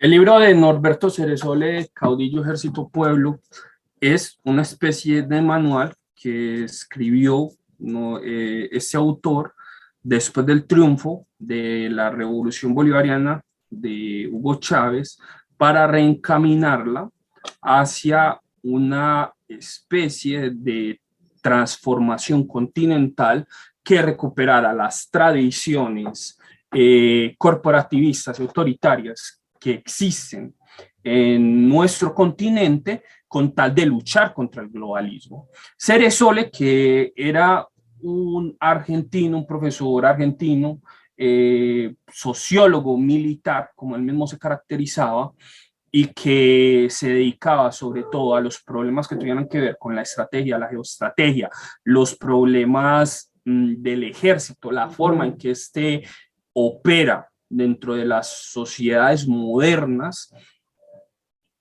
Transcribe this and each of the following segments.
El libro de Norberto Ceresole, Caudillo, Ejército, Pueblo, es una especie de manual que escribió este autor después del triunfo de la Revolución Bolivariana de Hugo Chávez para reencaminarla hacia una especie de transformación continental que recuperara las tradiciones corporativistas y autoritarias que existen en nuestro continente con tal de luchar contra el globalismo. Ceresole, que era un argentino, un profesor argentino, sociólogo militar, como él mismo se caracterizaba, y que se dedicaba sobre todo a los problemas que tuvieran que ver con la estrategia, la geoestrategia, los problemas del ejército, la forma en que este opera dentro de las sociedades modernas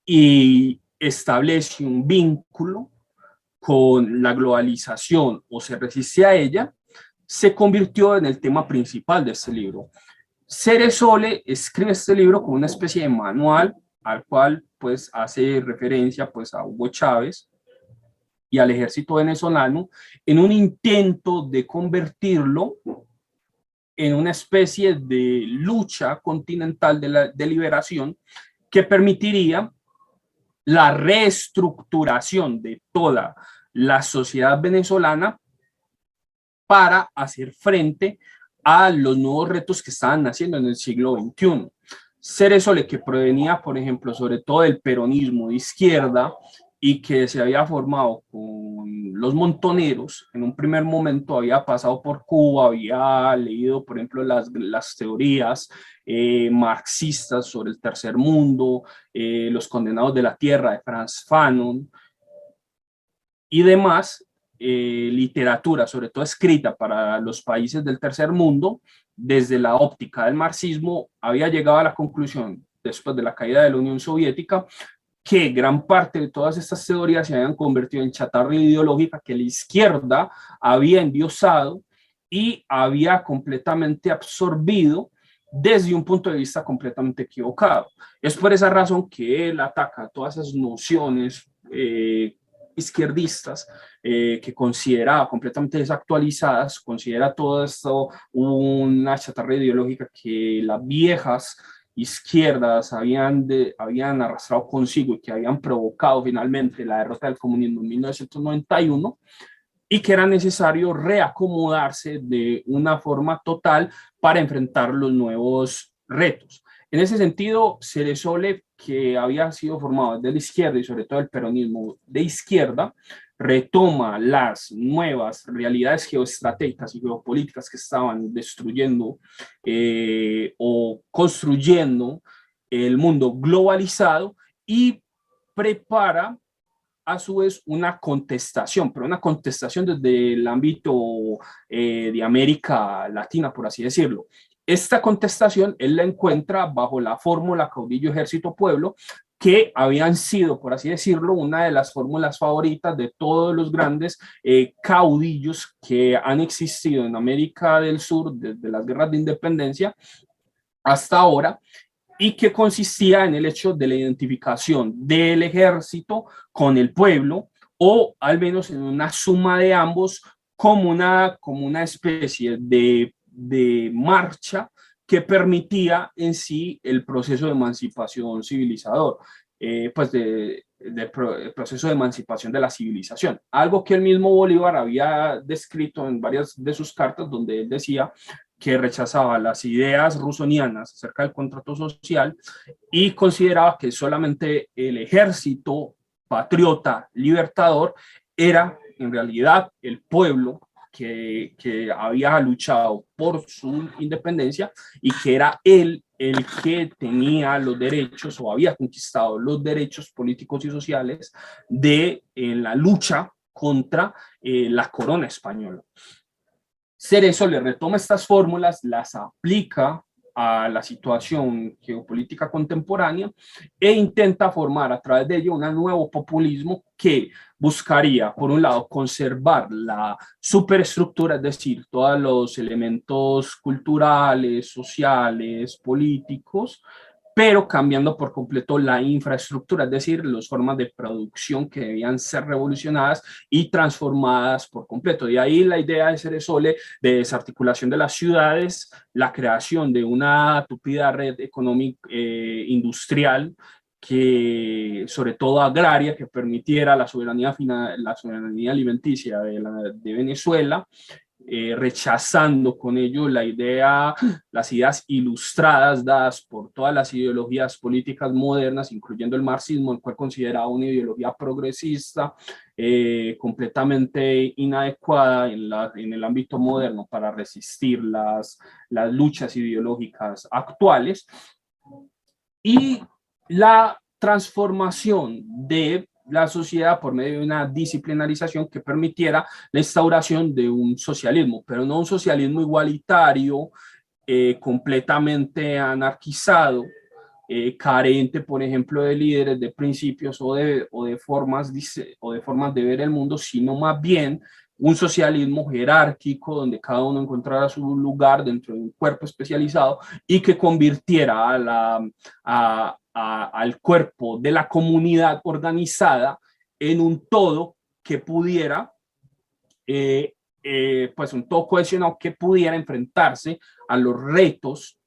y establece un vínculo con la globalización o se resiste a ella, se convirtió en el tema principal de este libro. Ceresole escribe este libro como una especie de manual al cual pues hace referencia pues a Hugo Chávez y al ejército venezolano en un intento de convertirlo en una especie de lucha continental de liberación que permitiría la reestructuración de toda la sociedad venezolana para hacer frente a los nuevos retos que estaban naciendo en el siglo XXI. Ceresole, que provenía, por ejemplo, sobre todo del peronismo de izquierda y que se había formado con los montoneros, en un primer momento había pasado por Cuba, había leído, por ejemplo, las teorías marxistas sobre el tercer mundo, los condenados de la tierra de Frantz Fanon y demás, literatura, sobre todo escrita para los países del tercer mundo, desde la óptica del marxismo, había llegado a la conclusión, después de la caída de la Unión Soviética, que gran parte de todas estas teorías se habían convertido en chatarra ideológica que la izquierda había endiosado y había completamente absorbido desde un punto de vista completamente equivocado. Es por esa razón que él ataca todas esas nociones izquierdistas que considera completamente desactualizadas, considera todo esto una chatarra ideológica que las viejas izquierdas habían arrastrado consigo y que habían provocado finalmente la derrota del comunismo en 1991 y que era necesario reacomodarse de una forma total para enfrentar los nuevos retos. En ese sentido, Ceresole, que había sido formado desde la izquierda y sobre todo el peronismo de izquierda, retoma las nuevas realidades geoestratégicas y geopolíticas que estaban destruyendo o construyendo el mundo globalizado y prepara a su vez una contestación, pero una contestación desde el ámbito de América Latina, por así decirlo. Esta contestación él la encuentra bajo la fórmula caudillo, ejército, pueblo, que habían sido, por así decirlo, una de las fórmulas favoritas de todos los grandes caudillos que han existido en América del Sur desde las guerras de independencia hasta ahora, y que consistía en el hecho de la identificación del ejército con el pueblo, o al menos en una suma de ambos, como una especie de marcha que permitía en sí el proceso de emancipación civilizador, el proceso de emancipación de la civilización. Algo que el mismo Bolívar había descrito en varias de sus cartas, donde él decía que rechazaba las ideas rusonianas acerca del contrato social y consideraba que solamente el ejército patriota libertador era en realidad el pueblo que había luchado por su independencia y que era él el que tenía los derechos o había conquistado los derechos políticos y sociales en la lucha contra la corona española. Ceresole retoma estas fórmulas, las aplica a la situación geopolítica contemporánea e intenta formar a través de ello un nuevo populismo que buscaría, por un lado, conservar la superestructura, es decir, todos los elementos culturales, sociales, políticos, pero cambiando por completo la infraestructura, es decir, las formas de producción que debían ser revolucionadas y transformadas por completo. De ahí la idea de Ceresole de desarticulación de las ciudades, la creación de una tupida red económica industrial, que sobre todo agraria, que permitiera la soberanía alimenticia de Venezuela, rechazando con ello las ideas ilustradas dadas por todas las ideologías políticas modernas, incluyendo el marxismo, el cual consideraba una ideología progresista, completamente inadecuada en el ámbito moderno para resistir las luchas ideológicas actuales, y la transformación de la sociedad por medio de una disciplinarización que permitiera la instauración de un socialismo, pero no un socialismo igualitario, completamente anarquizado, carente, por ejemplo, de líderes, de principios o de formas de ver el mundo, sino más bien un socialismo jerárquico donde cada uno encontrara su lugar dentro de un cuerpo especializado y que convirtiera al cuerpo de la comunidad organizada en un todo que pudiera, pues un todo cohesionado que pudiera enfrentarse a los retos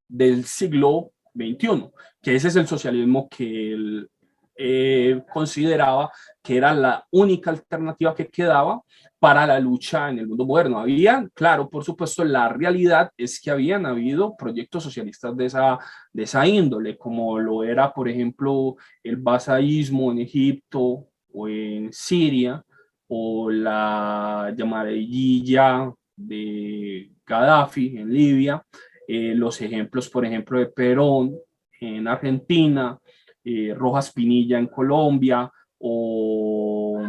del siglo XXI, que ese es el socialismo que él consideraba que era la única alternativa que quedaba para la lucha en el mundo moderno. Había, claro, por supuesto, la realidad es que habían habido proyectos socialistas de esa índole, como lo era, por ejemplo, el basaísmo en Egipto o en Siria, o la llamarilla de Gaddafi en Libia, los ejemplos, por ejemplo, de Perón en Argentina, Rojas Pinilla en Colombia, o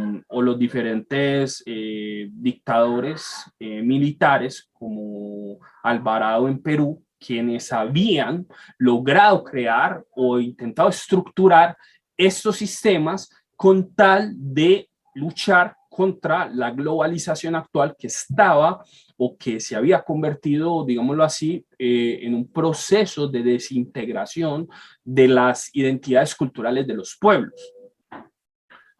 los diferentes dictadores militares como Alvarado en Perú, quienes habían logrado crear o intentado estructurar estos sistemas con tal de luchar contra la globalización actual que estaba o que se había convertido, digámoslo así, en un proceso de desintegración de las identidades culturales de los pueblos.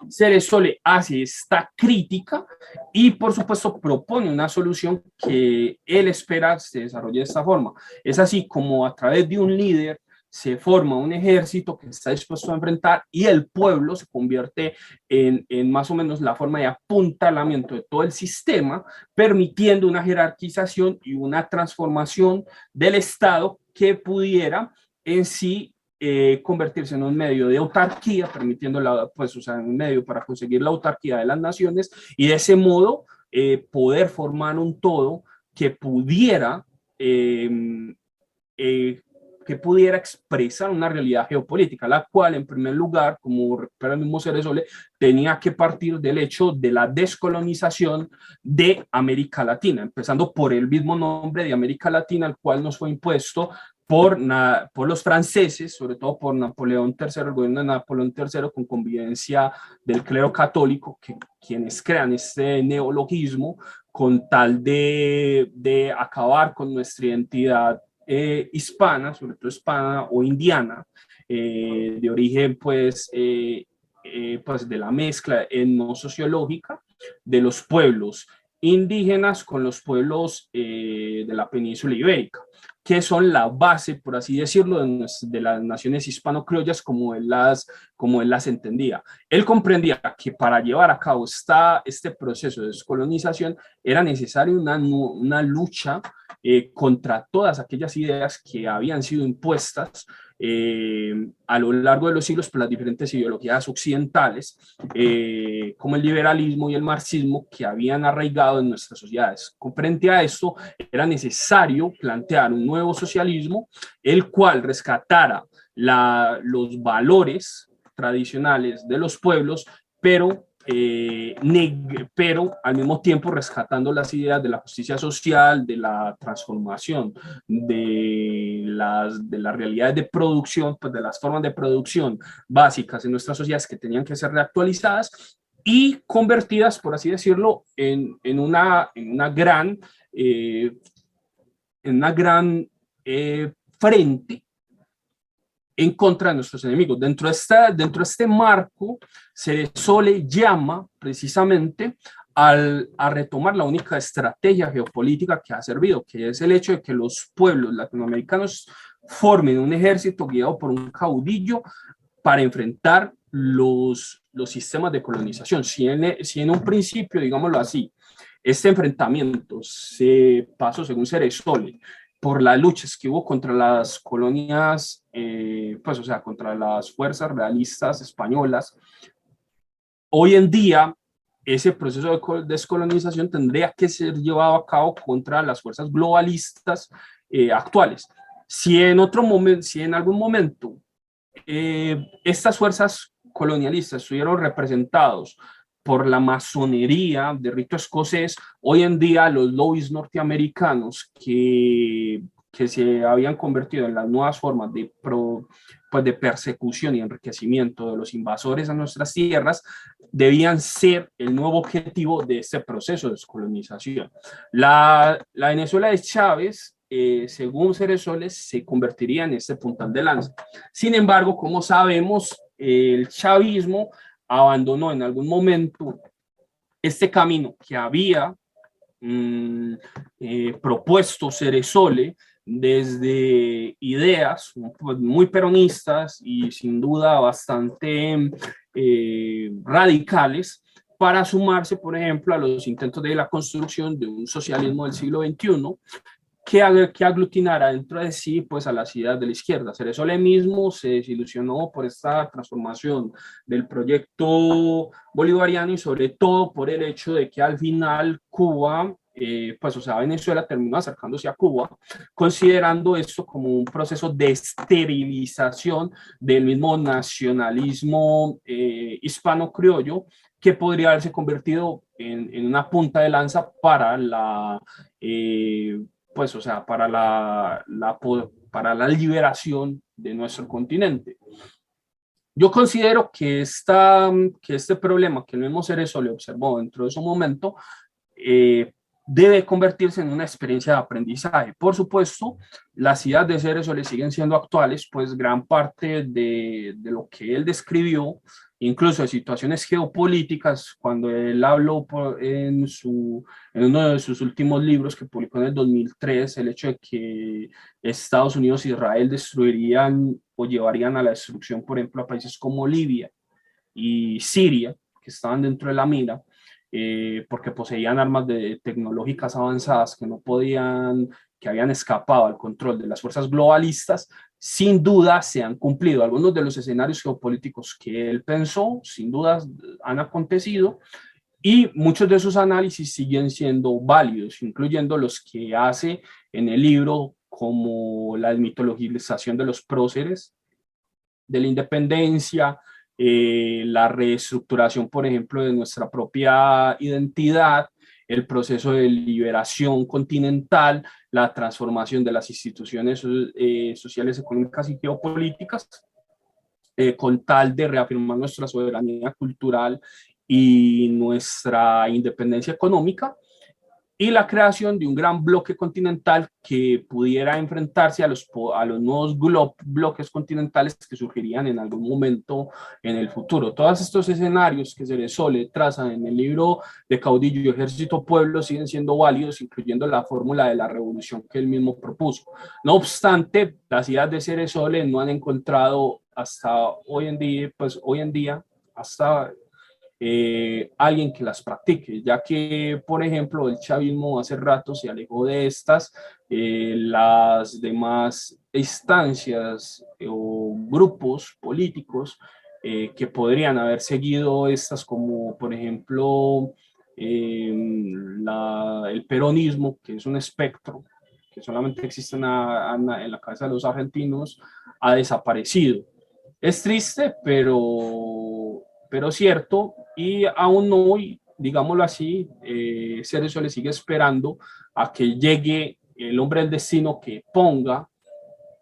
Ceresole hace esta crítica y, por supuesto, propone una solución que él espera se desarrolle de esta forma. Es así como a través de un líder se forma un ejército que está dispuesto a enfrentar y el pueblo se convierte en más o menos la forma de apuntalamiento de todo el sistema, permitiendo una jerarquización y una transformación del Estado que pudiera en sí convertirse en un medio de autarquía, permitiendo pues, o sea, un medio para conseguir la autarquía de las naciones y de ese modo poder formar un todo que pudiera eh, eh, que pudiera expresar una realidad geopolítica, la cual, en primer lugar, como recupera el mismo Ceresole, tenía que partir del hecho de la descolonización de América Latina, empezando por el mismo nombre de América Latina, el cual nos fue impuesto por los franceses, sobre todo por Napoleón III, el gobierno de Napoleón III, con convivencia del clero católico, quienes crean este neologismo con tal de acabar con nuestra identidad hispana, sobre todo hispana o indiana, de origen pues de la mezcla etno-sociológica de los pueblos indígenas con los pueblos de la península ibérica, que son la base, por así decirlo, de las naciones hispano-criollas como él las entendía. Él comprendía que para llevar a cabo este proceso de descolonización era necesaria una lucha contra todas aquellas ideas que habían sido impuestas a lo largo de los siglos por las diferentes ideologías occidentales, como el liberalismo y el marxismo, que habían arraigado en nuestras sociedades. Frente a esto, era necesario plantear un nuevo socialismo, el cual rescatara los valores tradicionales de los pueblos, pero al mismo tiempo rescatando las ideas de la justicia social, de la transformación de las realidades de producción, pues de las formas de producción básicas en nuestras sociedades que tenían que ser reactualizadas y convertidas, por así decirlo, en una gran, frente en contra de nuestros enemigos. Dentro de este marco, Ceresole llama precisamente a retomar la única estrategia geopolítica que ha servido, que es el hecho de que los pueblos latinoamericanos formen un ejército guiado por un caudillo para enfrentar los sistemas de colonización. Si en un principio, digámoslo así, este enfrentamiento se pasó, según Ceresole, por las luchas que hubo contra las colonias, pues o sea, contra las fuerzas realistas españolas, hoy en día ese proceso de descolonización tendría que ser llevado a cabo contra las fuerzas globalistas actuales. Si en algún momento estas fuerzas colonialistas estuvieron representados por la masonería de rito escocés, hoy en día los lobbies norteamericanos que se habían convertido en las nuevas formas pues de persecución y enriquecimiento de los invasores a nuestras tierras, debían ser el nuevo objetivo de este proceso de descolonización. La Venezuela de Chávez, según Ceresole, se convertiría en este puntal de lanza. Sin embargo, como sabemos, el chavismo abandonó en algún momento este camino que había propuesto Ceresole desde ideas pues, muy peronistas y sin duda bastante radicales para sumarse, por ejemplo, a los intentos de la construcción de un socialismo del siglo XXI que aglutinara dentro de sí pues, a las ideas de la izquierda. Ceresole mismo se desilusionó por esta transformación del proyecto bolivariano y sobre todo por el hecho de que al final Cuba, pues o sea, Venezuela terminó acercándose a Cuba, considerando esto como un proceso de esterilización del mismo nacionalismo hispano-criollo que podría haberse convertido en una punta de lanza para pues, o sea, para la liberación de nuestro continente. Yo considero que este problema que el mismo Ceresole observó dentro de su momento debe convertirse en una experiencia de aprendizaje. Por supuesto, las ideas de Ceresole siguen siendo actuales, pues gran parte de lo que él describió, incluso de situaciones geopolíticas, cuando él habló en uno de sus últimos libros que publicó en el 2003, el hecho de que Estados Unidos e Israel destruirían o llevarían a la destrucción, por ejemplo, a países como Libia y Siria, que estaban dentro de la mira, porque poseían armas tecnológicas avanzadas que habían escapado al control de las fuerzas globalistas, sin duda se han cumplido. Algunos de los escenarios geopolíticos que él pensó, sin duda han acontecido, y muchos de sus análisis siguen siendo válidos, incluyendo los que hace en el libro, como la desmitologización de los próceres de la independencia, la reestructuración, por ejemplo, de nuestra propia identidad, el proceso de liberación continental, la transformación de las instituciones sociales, económicas y geopolíticas, con tal de reafirmar nuestra soberanía cultural y nuestra independencia económica, y la creación de un gran bloque continental que pudiera enfrentarse a los nuevos bloques continentales que surgirían en algún momento en el futuro. Todos estos escenarios que Ceresole traza en el libro de Caudillo, Ejército, Pueblo siguen siendo válidos, incluyendo la fórmula de la revolución que él mismo propuso. No obstante, las ideas de Ceresole no han encontrado hasta hoy en día, hasta alguien que las practique, ya que, por ejemplo, el chavismo hace rato se alejó de estas, las demás instancias o grupos políticos que podrían haber seguido estas, como por ejemplo el peronismo, que es un espectro que solamente existe en la cabeza de los argentinos, ha desaparecido. Es triste, pero cierto, y aún hoy, digámoslo así, Ceresole sigue esperando a que llegue el hombre del destino que ponga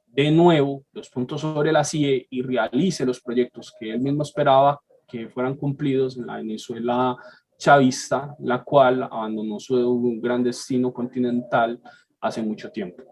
de nuevo los puntos sobre la CIE y realice los proyectos que él mismo esperaba que fueran cumplidos en la Venezuela chavista, la cual abandonó su gran destino continental hace mucho tiempo.